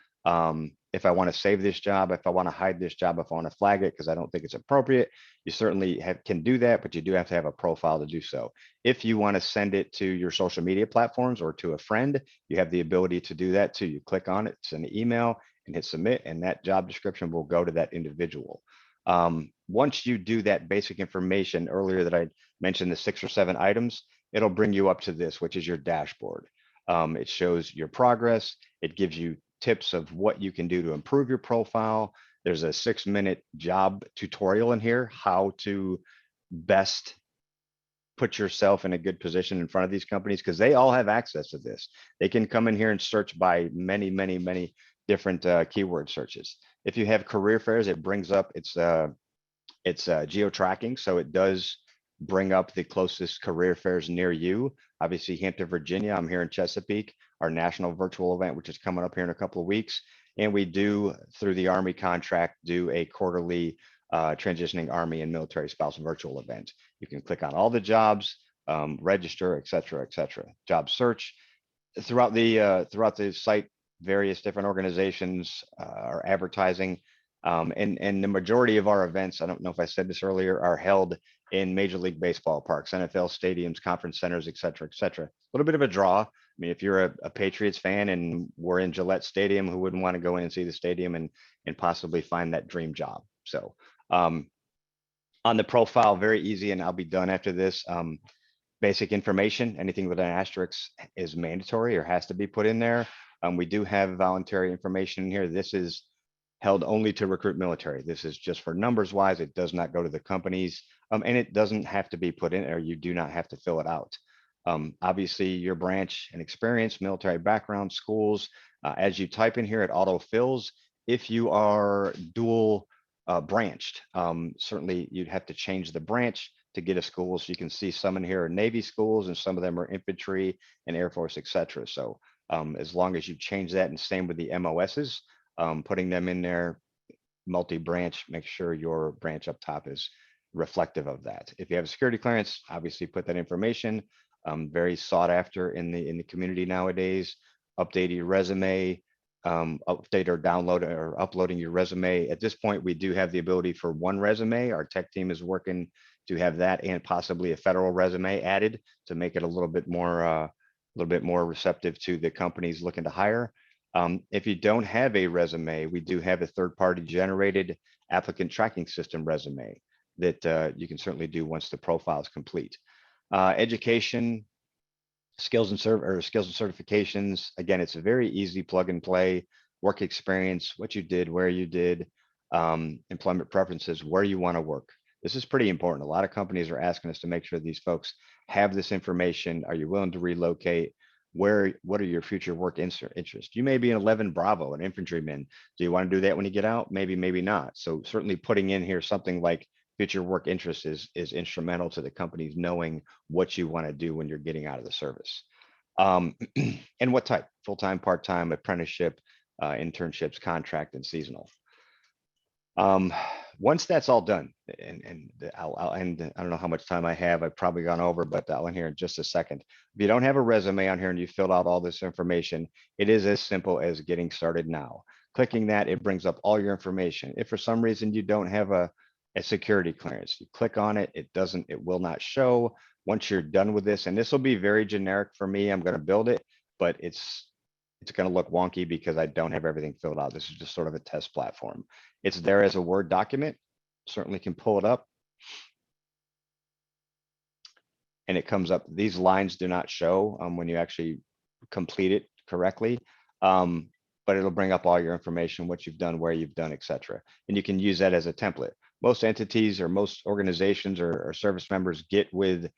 If I want to save this job, if I want to hide this job, if I want to flag it because I don't think it's appropriate, you certainly can do that, but you do have to have a profile to do so. If you want to send it to your social media platforms or to a friend, you have the ability to do that too. You click on it, send an email, and hit submit, and that job description will go to that individual. Once you do that basic information earlier that I mentioned, the 6 or 7 items, it'll bring you up to this, which is your dashboard. It shows your progress. It gives you tips of what you can do to improve your profile. There's a 6-minute job tutorial in here, how to best put yourself in a good position in front of these companies, because they all have access to this. They can come in here and search by many, many, many different keyword searches. If you have career fairs, it brings up, it's geo-tracking, so it does bring up the closest career fairs near you. Obviously, Hampton, Virginia, I'm here in Chesapeake, our national virtual event, which is coming up here in a couple of weeks. And we do, through the Army contract, do a quarterly transitioning Army and military spouse virtual event. You can click on all the jobs, register, et cetera, job search. Throughout the site, various different organizations are advertising. And the majority of our events, I don't know if I said this earlier, are held in Major League Baseball parks, NFL stadiums, conference centers, et cetera, a little bit of a draw. I mean, if you're a Patriots fan and we're in Gillette Stadium, who wouldn't want to go in and see the stadium and possibly find that dream job? So On the profile, very easy, and I'll be done after this. Basic information, anything with an asterisk is mandatory or has to be put in there. We do have voluntary information in here. This is held only to RecruitMilitary. This is just for numbers wise. It does not go to the companies, and it doesn't have to be put in there. You do not have to fill it out. Obviously, your branch and experience, military background, schools, as you type in here, it auto fills. If you are dual branched, certainly you'd have to change the branch to get a school. So you can see some in here are Navy schools and some of them are infantry and Air Force, etc. So as long as you change that, and same with the MOSs, putting them in there, multi-branch, make sure your branch up top is reflective of that. If you have a security clearance, obviously put that information. Very sought after in the community nowadays. Update your resume, update or download or uploading your resume. At this point, we do have the ability for one resume. Our tech team is working to have that and possibly a federal resume added to make it a little bit more receptive to the companies looking to hire. If you don't have a resume, we do have a third-party generated applicant tracking system resume that you can certainly do once the profile is complete. Education, skills and certifications. Again, it's a very easy plug and play. Work experience, what you did, where you did, employment preferences, where you want to work. This is pretty important. A lot of companies are asking us to make sure these folks have this information. Are you willing to relocate? What are your future work interests? You may be an 11 Bravo, an infantryman. Do you want to do that when you get out? Maybe, maybe not. So certainly putting in here something like future work interests is instrumental to the companies knowing what you want to do when you're getting out of the service. And what type, full-time, part-time, apprenticeship, internships, contract, and seasonal. Once that's all done, and I'll end, I don't know how much time I have, I've probably gone over, but I'll end here in just a second. If you don't have a resume on here and you filled out all this information, it is as simple as getting started now. Clicking that, it brings up all your information. If for some reason you don't have a security clearance, you click on it, it will not show. Once you're done with this, and this will be very generic for me, I'm going to build it, but it's going to look wonky because I don't have everything filled out. This is just sort of a test platform. It's there as a Word document. Certainly can pull it up. And it comes up. These lines do not show when you actually complete it correctly. But it'll bring up all your information, what you've done, where you've done, etc. And you can use that as a template. Most entities or most organizations or service members get with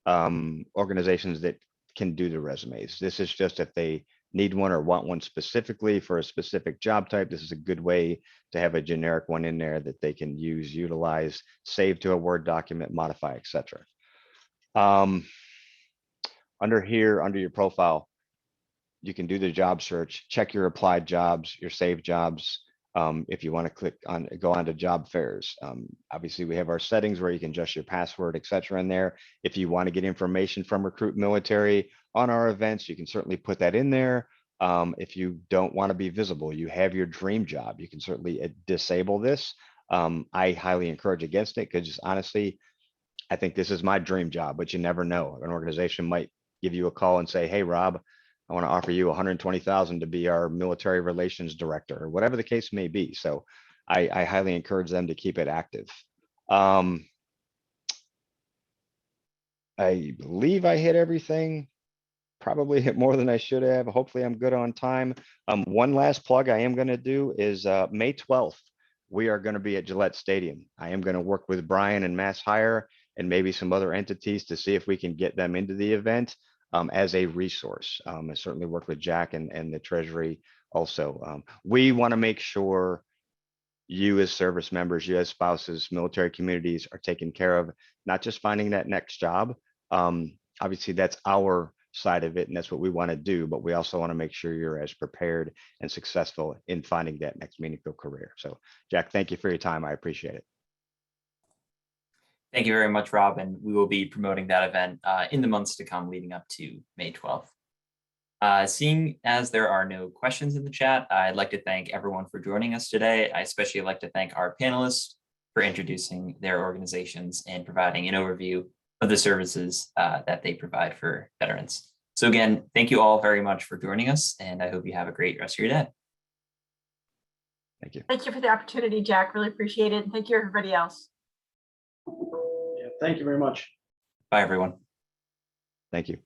organizations that can do the resumes. This is just if they need one or want one specifically for a specific job type. This is a good way to have a generic one in there that they can use, utilize, save to a Word document, modify, etc. Under here, under your profile, you can do the job search, check your applied jobs, your saved jobs. If you want to go on to job fairs. Obviously, we have our settings where you can adjust your password, etc. in there. If you want to get information from RecruitMilitary on our events, you can certainly put that in there. If you don't want to be visible, you have your dream job, you can certainly disable this. I highly encourage against it because honestly, I think this is my dream job, but you never know. An organization might give you a call and say, hey, Rob, I want to offer you $120,000 to be our military relations director, or whatever the case may be. So I highly encourage them to keep it active. I believe I hit everything. Probably hit more than I should have. Hopefully I'm good on time. One last plug I am going to do is May 12th, we are going to be at Gillette Stadium. I am going to work with Brian and MassHire and maybe some other entities to see if we can get them into the event. As a resource. I certainly work with Jack and the Treasury also. We want to make sure you as service members, you as spouses, military communities are taken care of, not just finding that next job. Obviously, that's our side of it, and that's what we want to do, but we also want to make sure you're as prepared and successful in finding that next meaningful career. So, Jack, thank you for your time. I appreciate it. Thank you very much, Rob, and we will be promoting that event in the months to come leading up to May 12th. Seeing as there are no questions in the chat, I'd like to thank everyone for joining us today. I especially like to thank our panelists for introducing their organizations and providing an overview of the services that they provide for veterans. So again, thank you all very much for joining us, and I hope you have a great rest of your day. Thank you. Thank you for the opportunity, Jack. Really appreciate it. And thank you, everybody else. Thank you very much. Bye, everyone. Thank you.